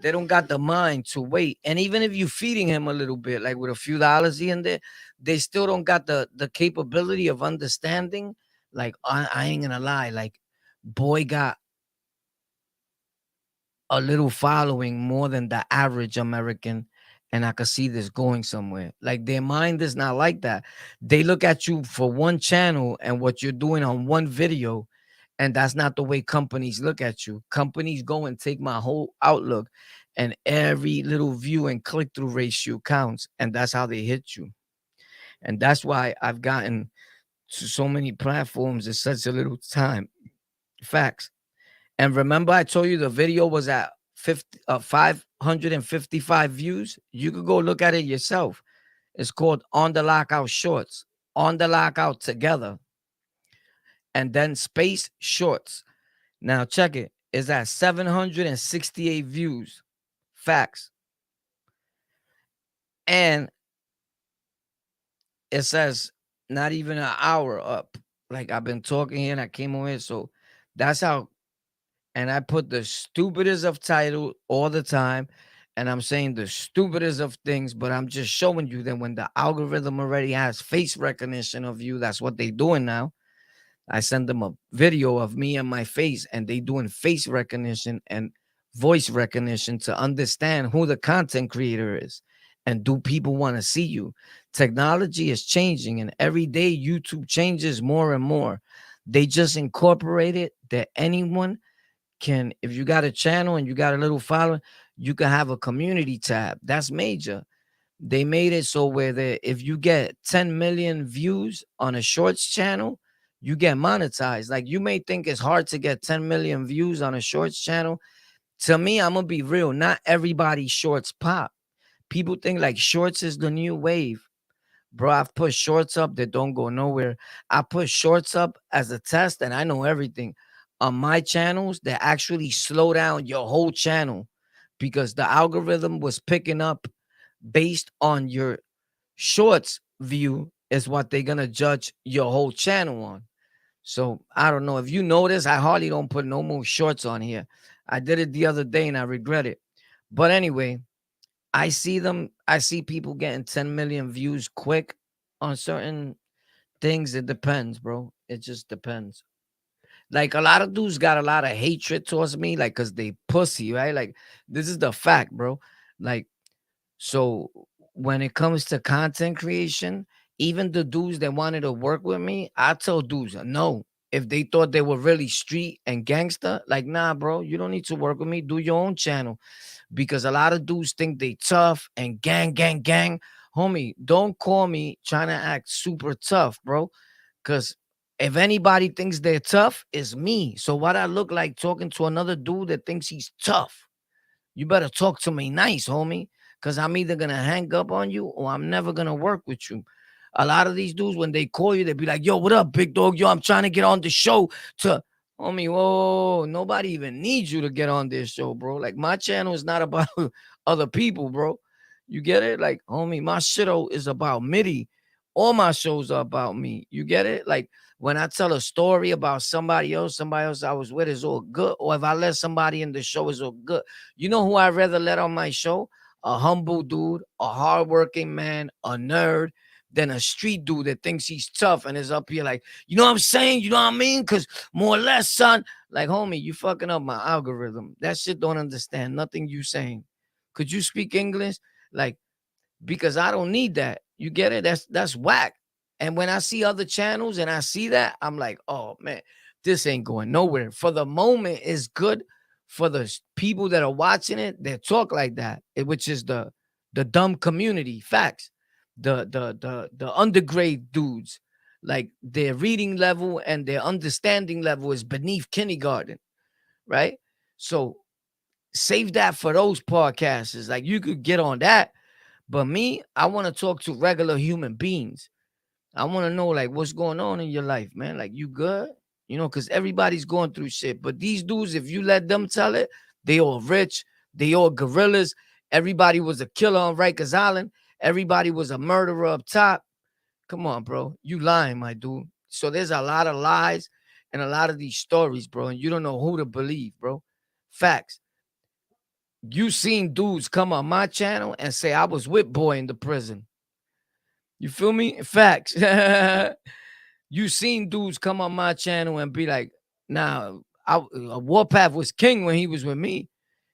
They don't got the mind to wait. And even if you feeding him a little bit, like with a few dollars in there, they still don't got the capability of understanding. Like, I ain't gonna lie. Like, boy got a little following more than the average American. And I could see this going somewhere. Like their mind is not like that. They look at you for one channel and what you're doing on one video. And that's not the way companies look at you. Companies go and take my whole outlook and every little view and click-through ratio counts. And that's how they hit you. And that's why I've gotten to so many platforms in such a little time. Facts. And remember, I told you the video was at 555 views. You could go look at it yourself. It's called On the Lockout Shorts. On the Lockout together. And then space shorts. Now check it. It's at 768 views. Facts. And it says not even an hour up. Like I've been talking here and I came on here. So that's how. And I put the stupidest of title all the time. And I'm saying the stupidest of things, but I'm just showing you that when the algorithm already has face recognition of you, that's what they're doing now. I send them a video of me and my face, and they doing face recognition and voice recognition to understand who the content creator is. And do people want to see you? Technology is changing, and every day YouTube changes more and more. They just incorporated that anyone can, if you got a channel and you got a little following, you can have a community tab. That's major. They made it so where if you get 10 million views on a shorts channel, you get monetized. Like you may think it's hard to get 10 million views on a shorts channel. To me, I'm gonna be real. Not everybody shorts pop. People think like shorts is the new wave. Bro, I've put shorts up that don't go nowhere. I put shorts up as a test and I know everything. On my channels that actually slow down your whole channel because the algorithm was picking up based on your shorts view is what they're gonna judge your whole channel on. So I don't know if you notice, I hardly don't put no more shorts on here. I did it the other day and I regret it. But anyway, I see people getting 10 million views quick on certain things. It depends, bro. It just depends. Like a lot of dudes got a lot of hatred towards me, like cause they pussy, right? Like this is the fact, bro. Like so when it comes to content creation, even the dudes that wanted to work with me, I tell dudes no. If they thought they were really street and gangster, like nah, bro, you don't need to work with me. Do your own channel because a lot of dudes think they tough and gang, gang, gang. Homie, don't call me trying to act super tough, bro. Because if anybody thinks they're tough, it's me. So what I look like talking to another dude that thinks he's tough? You better talk to me nice, homie, because I'm either gonna hang up on you or I'm never gonna work with you. A lot of these dudes, when they call you, they be like, "Yo, what up, big dog? Yo, I'm trying to get on the show." To homie, whoa, nobody even needs you to get on this show, bro. Like my channel is not about other people, bro. You get it? Like, homie, my shit is about MIDI. All my shows are about me. You get it? Like when I tell a story about somebody else I was with is all good. Or if I let somebody in the show is all good. You know who I'd rather let on my show? A humble dude, a hardworking man, a nerd, than a street dude that thinks he's tough and is up here like, you know what I'm saying? You know what I mean? Because more or less, son, like, homie, you fucking up my algorithm. That shit don't understand nothing you saying. Could you speak English? Like, because I don't need that. You get it? That's whack. And when I see other channels and I see that, I'm like, oh man, this ain't going nowhere. For the moment, it's good for the people that are watching it that talk like that, which is the dumb community. Facts. The undergrade dudes, like their reading level and their understanding level is beneath kindergarten, right? So save that for those podcasters. Like you could get on that, but me, I want to talk to regular human beings. I want to know like what's going on in your life, man. Like you good? You know, because everybody's going through shit. But these dudes, if you let them tell it, they all rich, they all gorillas. Everybody was a killer on Rikers Island. Everybody was a murderer up top. Come on, bro. You lying, my dude. So there's a lot of lies and a lot of these stories, bro. And you don't know who to believe, bro. Facts. You seen dudes come on my channel and say I was with boy in the prison. You feel me? Facts. You seen dudes come on my channel and be like, nah, Warpath was king when he was with me.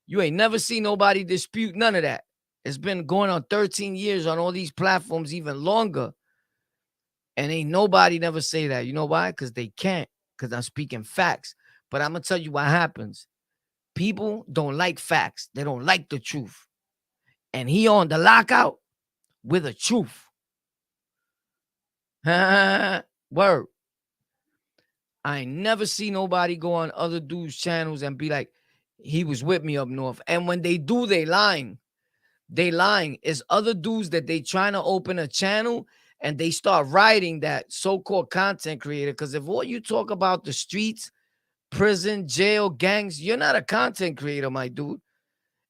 You ain't never seen nobody dispute none of that. It's been going on 13 years on all these platforms, even longer. And ain't nobody never say that. You know why? Because they can't. Because I'm speaking facts. But I'm going to tell you what happens. People don't like facts. They don't like the truth. And he on the lockout with the truth. Word. I ain't never see nobody go on other dudes' channels and be like, he was with me up north. And when they do, they lying. They lying. It's other dudes that they trying to open a channel and they start writing that so-called content creator. Because if all you talk about the streets, prison, jail, gangs, you're not a content creator, my dude.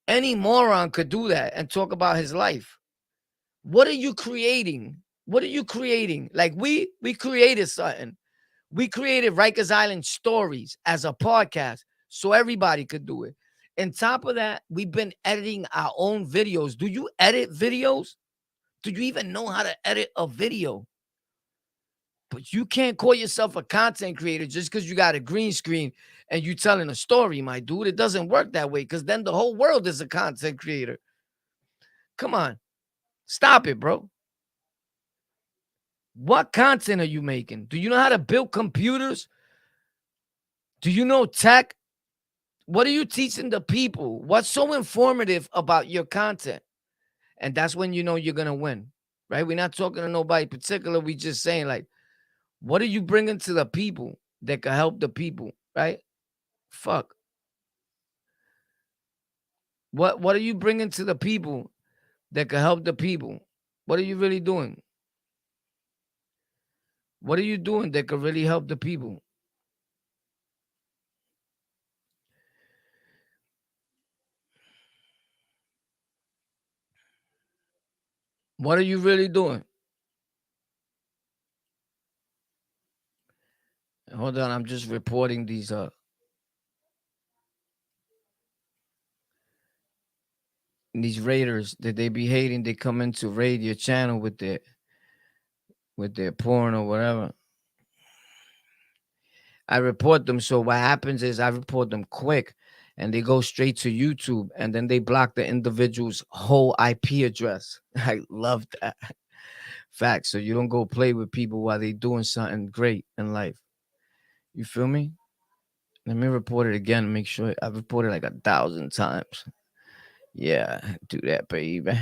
Any moron could do that and talk about his life. What are you creating? What are you creating? Like we created something. We created Rikers Island Stories as a podcast so everybody could do it. On top of that, we've been editing our own videos. Do you edit videos? Do you even know how to edit a video? But you can't call yourself a content creator just because you got a green screen and you telling a story, my dude. It doesn't work that way because then the whole world is a content creator. Come on. Stop it, bro. What content are you making? Do you know how to build computers? Do you know tech? What are you teaching the people? What's so informative about your content? And that's when you know you're going to win, right? We're not talking to nobody particular. We just saying like, what are you bringing to the people that can help the people, right? Fuck. What are you bringing to the people that can help the people? What are you really doing? What are you doing that could really help the people? What are you really doing? Hold on, I'm just reporting these raiders that they be hating. They come into raid your channel with their porn or whatever. I report them. So what happens is I report them quick, and they go straight to YouTube, and then they block the individual's whole IP address. I love that fact. So you don't go play with people while they doing something great in life. You feel me? Let me report it again. Make sure I've reported like 1,000 times. Yeah, do that, baby.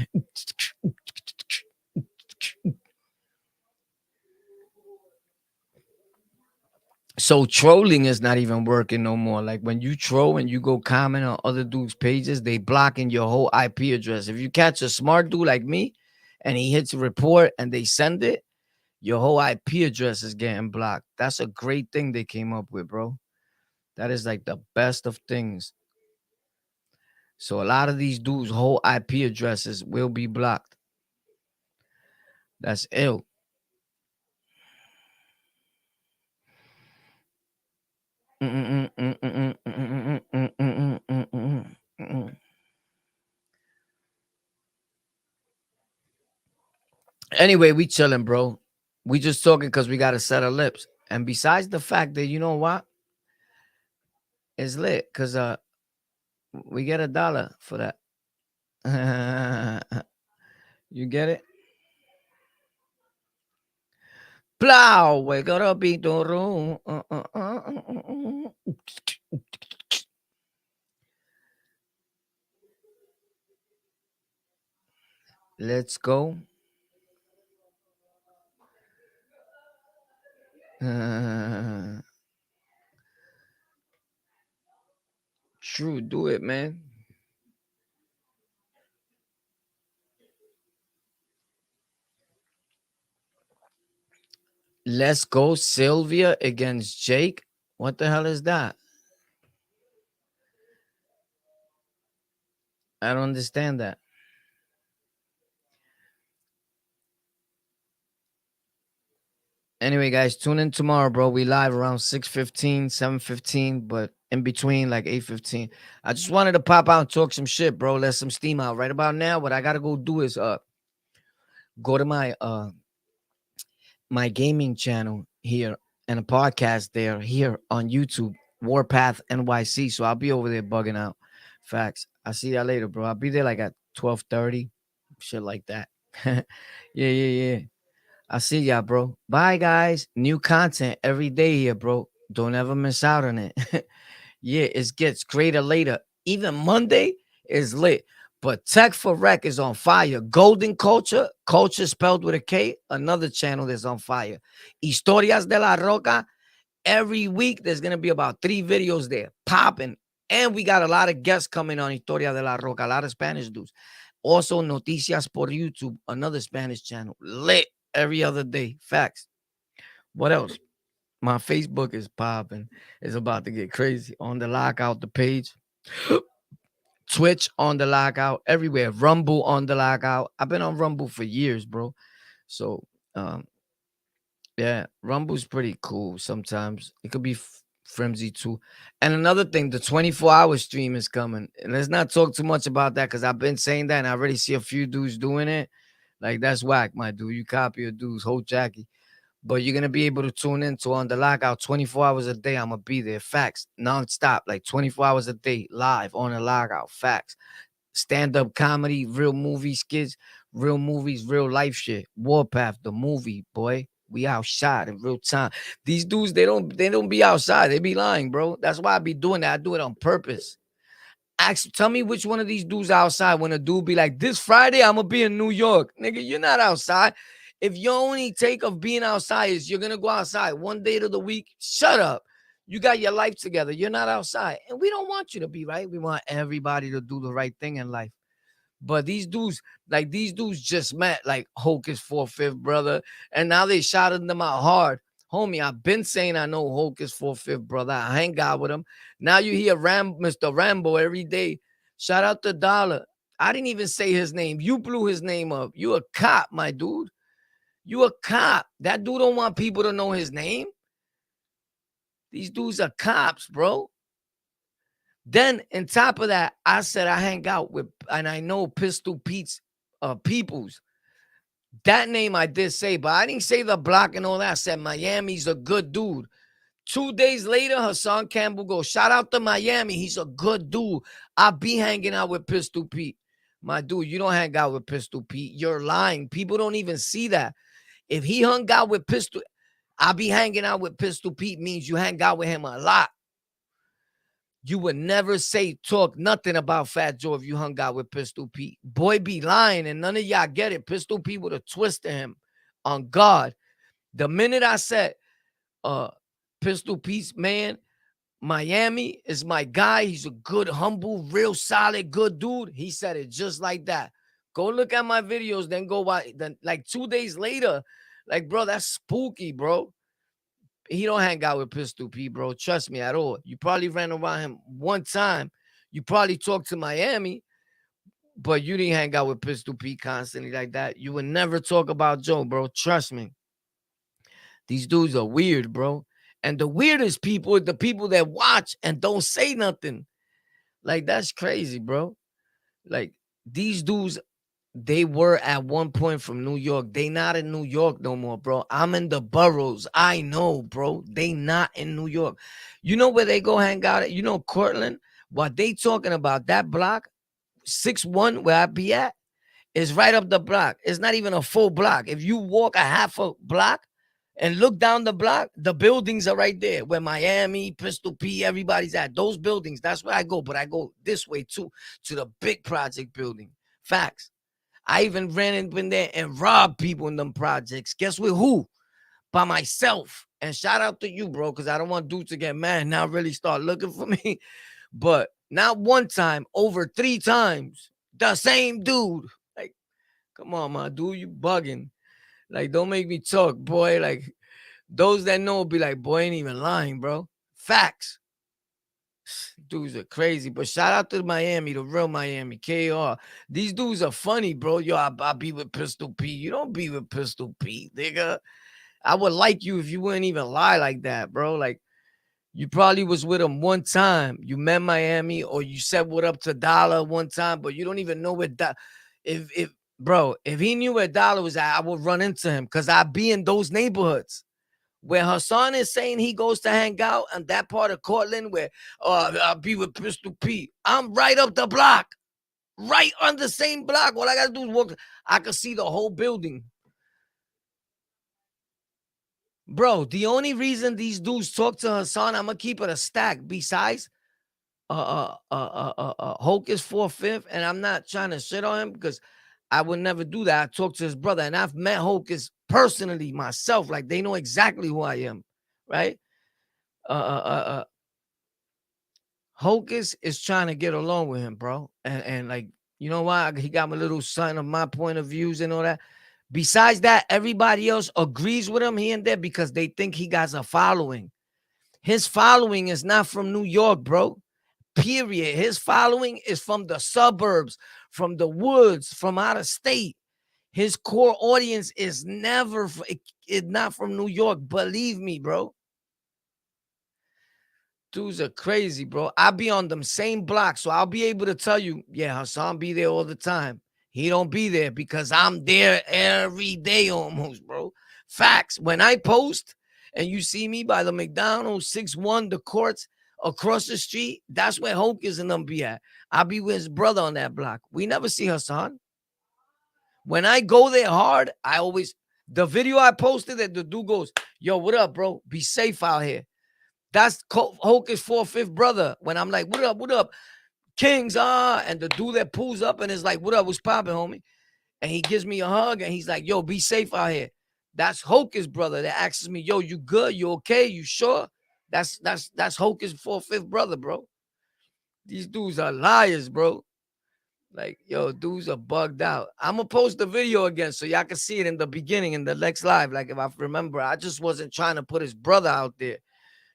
So trolling is not even working no more. Like when you troll and you go comment on other dudes' pages, they blocking your whole IP address. If you catch a smart dude like me and he hits report and they send it, your whole IP address is getting blocked. That's a great thing they came up with, bro. That is like the best of things. So a lot of these dudes' whole IP addresses will be blocked. That's ill. Anyway, we chilling, bro. We just talking because we got a set of lips. And besides the fact that you know what, it's lit because we get $1 for that. You get it? Plow, we gotta be the room. Let's go. True, do it, man. Let's go, Sylvia against Jake. What the hell is that? I don't understand that. Anyway, guys, tune in tomorrow, bro. We live around 6:15, 7:15, but in between like 8:15. I just wanted to pop out and talk some shit, bro. Let some steam out. Right about now, what I gotta go do is go to my gaming channel here and a podcast there here on YouTube, Warpath NYC. So I'll be over there bugging out. Facts. I'll see y'all later, bro. I'll be there like at 12:30, shit like that. Yeah, yeah, yeah. I'll see y'all, bro. Bye, guys. New content every day here, bro. Don't ever miss out on it. Yeah, it gets greater later. Even Monday is lit. But Tech for Rec is on fire. Golden Culture, culture spelled with a K, another channel that's on fire. Historias de la Roca, every week there's going to be about 3 videos there popping. And we got a lot of guests coming on Historia de la Roca, a lot of Spanish dudes. Also, Noticias por YouTube, another Spanish channel. Lit every other day. Facts. What else? My Facebook is popping. It's about to get crazy. On the Lockout, the page. Twitch on the Lockout. Everywhere. Rumble on the Lockout. I've been on Rumble for years, bro. So, yeah, Rumble's pretty cool sometimes. It could be flimsy too. And another thing, the 24-hour stream is coming. And let's not talk too much about that because I've been saying that and I already see a few dudes doing it. Like, that's whack, my dude. You copy a dude's whole Jackie. But you're going to be able to tune in to On the Lockout 24 hours a day. I'm going to be there. Facts. Non-stop. Like 24 hours a day. Live on the Lockout. Facts. Stand-up comedy. Real movie skits. Real movies. Real life shit. Warpath. The movie, boy. We outside in real time. These dudes, they don't be outside. They be lying, bro. That's why I be doing that. I do it on purpose. Tell me which one of these dudes outside when a dude be like, this Friday, I'm going to be in New York. Nigga, you're not outside. If your only take of being outside is you're going to go outside one day of the week, shut up. You got your life together. You're not outside. And we don't want you to be, right? We want everybody to do the right thing in life. But these dudes just met like Hulk is 4/5 brother. And now they shouted them out hard. Homie, I've been saying I know Hulk is 4/5 brother. I hang out with him. Now you hear Mr. Rambo every day. Shout out to Dollar. I didn't even say his name. You blew his name up. You a cop, my dude. You a cop. That dude don't want people to know his name. These dudes are cops, bro. Then on top of that, I said I hang out with, and I know Pistol Pete's peoples. That name I did say, but I didn't say the block and all that. I said Miami's a good dude. 2 days later, Hassan Campbell goes, shout out to Miami. He's a good dude. I be hanging out with Pistol Pete. My dude, you don't hang out with Pistol Pete. You're lying. People don't even see that. If he hung out with Pistol, I be hanging out with Pistol Pete means you hang out with him a lot. You would never talk nothing about Fat Joe if you hung out with Pistol Pete. Boy be lying, and none of y'all get it. Pistol Pete would have twisted him on God. The minute I said, Pistol Pete's man, Miami is my guy. He's a good, humble, real solid, good dude. He said it just like that. Go look at my videos, then go watch. Then, like 2 days later, like, bro, that's spooky, bro. He don't hang out with Pistol Pete, bro. Trust me at all. You probably ran around him one time. You probably talked to Miami, but you didn't hang out with Pistol Pete constantly like that. You would never talk about Joe, bro. Trust me. These dudes are weird, bro. And the weirdest people are the people that watch and don't say nothing. Like, that's crazy, bro. Like, these dudes, they were at one point from New York. They not in New York no more, bro. I'm in the boroughs. I know, bro. They not in New York. You know where they go hang out at? You know, Cortland? What they talking about, that block, 6-1, where I be at, is right up the block. It's not even a full block. If you walk a half a block and look down the block, the buildings are right there where Miami, Pistol P, everybody's at. Those buildings, that's where I go. But I go this way too, to the big project building. Facts. I even ran in there and robbed people in them projects. Guess with who? By myself. And shout out to you, bro, because I don't want dudes to get mad and now really start looking for me. But not one time, over 3 times, the same dude. Like, come on, my dude, you bugging. Like, don't make me talk, boy. Like, those that know will be like, boy, ain't even lying, bro. Facts. Dudes are crazy. But shout out to Miami, the real Miami, KR. These dudes are funny, bro. Yo, I be with Pistol P. You don't be with Pistol P, nigga. I would like you if you wouldn't even lie like that, bro. Like, you probably was with him one time. You met Miami, or you said what up to Dollar one time, but you don't even know where if he knew where Dollar was at, I would run into him because I be in those neighborhoods. Where Hassan is saying he goes to hang out on that part of Cortland where I'll be with Pistol P. I'm right up the block. Right on the same block. All I got to do is walk. I can see the whole building. Bro, the only reason these dudes talk to Hassan, I'm going to keep it a stack. Besides, Hocus 4/5, and I'm not trying to shit on him because I would never do that. I talked to his brother, and I've met Hocus personally myself. Like, they know exactly who I am, right? Hocus is trying to get along with him, bro. And like, you know why? He got a little something of my point of views and all that. Besides that, everybody else agrees with him here and there because they think he got a following. His following is not from New York, bro. Period. His following is from the suburbs, from the woods, from out of state. His core audience is not from New York. Believe me, bro. Dudes are crazy, bro. I be on them same blocks, so I'll be able to tell you, yeah, Hassan be there all the time. He don't be there because I'm there every day almost, bro. Facts. When I post and you see me by the McDonald's, 6-1, the courts across the street, that's where Hocus and them be at. I'll be with his brother on that block. We never see Hassan. When I go there hard, the video I posted that the dude goes, yo, what up, bro? Be safe out here. That's Hocus 4/5 brother. When I'm like, what up, Kings, and the dude that pulls up and is like, what up, what's popping, homie? And he gives me a hug and he's like, yo, be safe out here. That's Hocus brother that asks me, yo, you good? You okay? You sure? That's Hocus 4/5 brother, bro. These dudes are liars, bro. Like, yo, dudes are bugged out. I'm going to post the video again so y'all can see it in the beginning in the next live. Like, if I remember, I just wasn't trying to put his brother out there.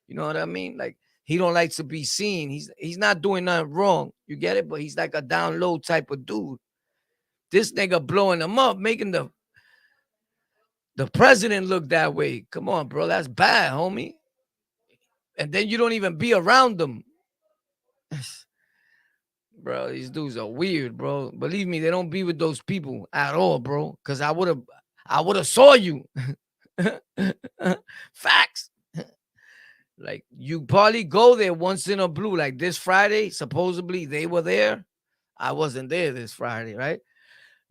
You know what I mean? Like, He don't like to be seen. He's not doing nothing wrong. You get it? But he's like a down low type of dude. This nigga blowing him up, making the president look that way. Come on, bro. That's bad, homie. And then you don't even be around them. Bro, these dudes are weird, bro. Believe me, they don't be with those people at all, bro. Cause I would have saw you. Facts. Like you probably go there once in a blue. Like this Friday, supposedly they were there. I wasn't there this Friday, right?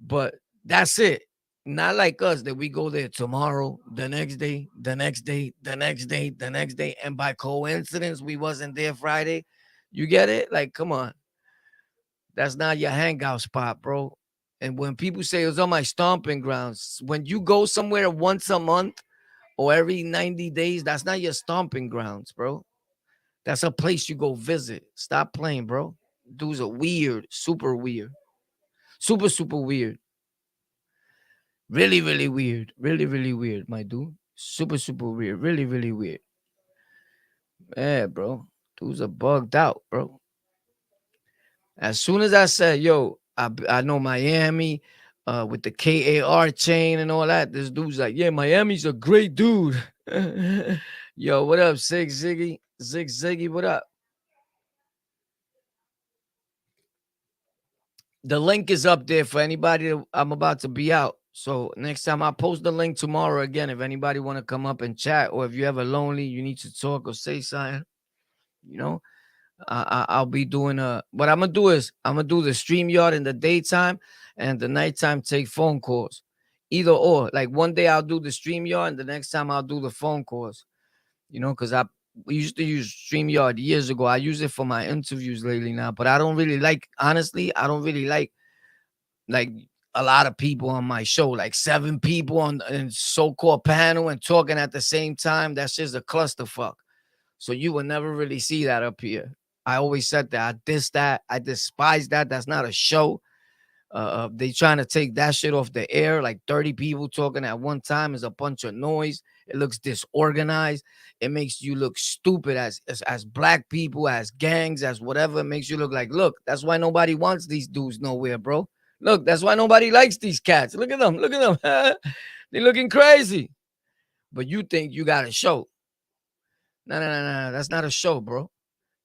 But that's it. Not like us that we go there tomorrow, the next day, the next day, the next day, the next day, and by coincidence we wasn't there Friday. You get it? Like, come on. That's not your hangout spot, bro. And when people say it was on my stomping grounds, when you go somewhere once a month or every 90 days, that's not your stomping grounds, bro. That's a place you go visit. Stop playing, bro. Dudes are weird, super weird, super, super weird. Really, really weird. Really, really weird, my dude. Super, super weird. Really, really weird. Yeah, bro. Dudes are bugged out, bro. As soon as I said, yo, I know Miami with the KAR chain and all that, this dude's like, yeah, Miami's a great dude. Yo, what up, Zig Ziggy? Zig Ziggy, what up? The link is up there for anybody that I'm about to be out. So next time I post the link tomorrow again. If anybody want to come up and chat, or if you're ever lonely, you need to talk or say something, you know, I'll be doing what I'm gonna do is I'm gonna do the StreamYard in the daytime and the nighttime take phone calls. Either or. Like one day I'll do the StreamYard and the next time I'll do the phone calls. You know, because we used to use StreamYard years ago. I use it for my interviews lately now, but I don't really like, honestly, I don't really like a lot of people on my show, like 7 people on a so-called panel and talking at the same time. That's just a clusterfuck. So you will never really see that up here. I always said that. I diss that. I despise that. That's not a show. They trying to take that shit off the air. Like 30 people talking at one time is a bunch of noise. It looks disorganized. It makes you look stupid as black people, as gangs, as whatever. It makes you look like, look, that's why nobody wants these dudes nowhere, bro. Look, that's why nobody likes these cats. Look at them. Look at them. They're looking crazy. But you think you got a show. No, no, no, no. That's not a show, bro.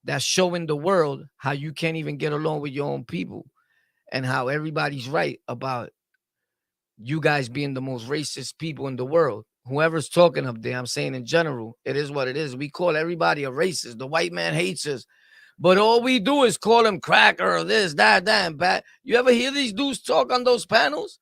That's showing the world how you can't even get along with your own people and how everybody's right about you guys being the most racist people in the world. Whoever's talking up there, I'm saying in general, it is what it is. We call everybody a racist. The white man hates us. But all we do is call him cracker or this, that, and bad. You ever hear these dudes talk on those panels?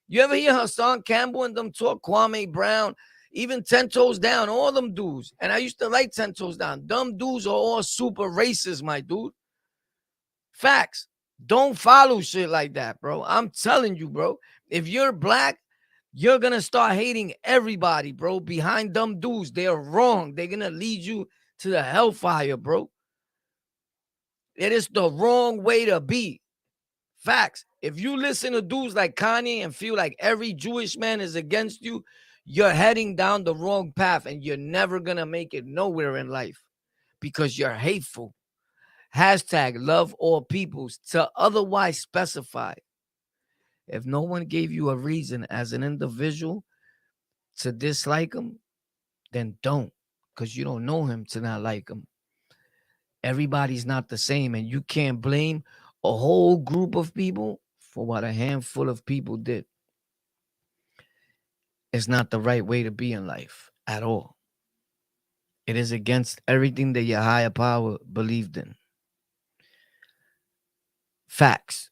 You ever hear Hassan Campbell and them talk, Kwame Brown, even 10 Toes Down, all them dudes. And I used to like 10 Toes Down. Them dudes are all super racist, my dude. Facts. Don't follow shit like that, bro. I'm telling you, bro. If you're black, you're going to start hating everybody, bro. Behind them dudes, they're wrong. They're going to lead you to the hellfire, bro. It is the wrong way to be. Facts. If you listen to dudes like Kanye and feel like every Jewish man is against you, you're heading down the wrong path and you're never going to make it nowhere in life because you're hateful. Hashtag love all peoples to otherwise specify. If no one gave you a reason as an individual to dislike him, then don't, because you don't know him to not like him. Everybody's not the same, and you can't blame a whole group of people for what a handful of people did. It's not the right way to be in life at all. It is against everything that your higher power believed in. Facts.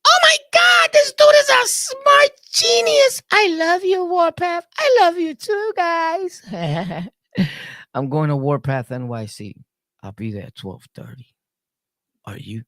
Oh my God, this dude is a smart genius. I love you, Warpath. I love you too, guys. I'm going to Warpath NYC. I'll be there at 12:30. Are you?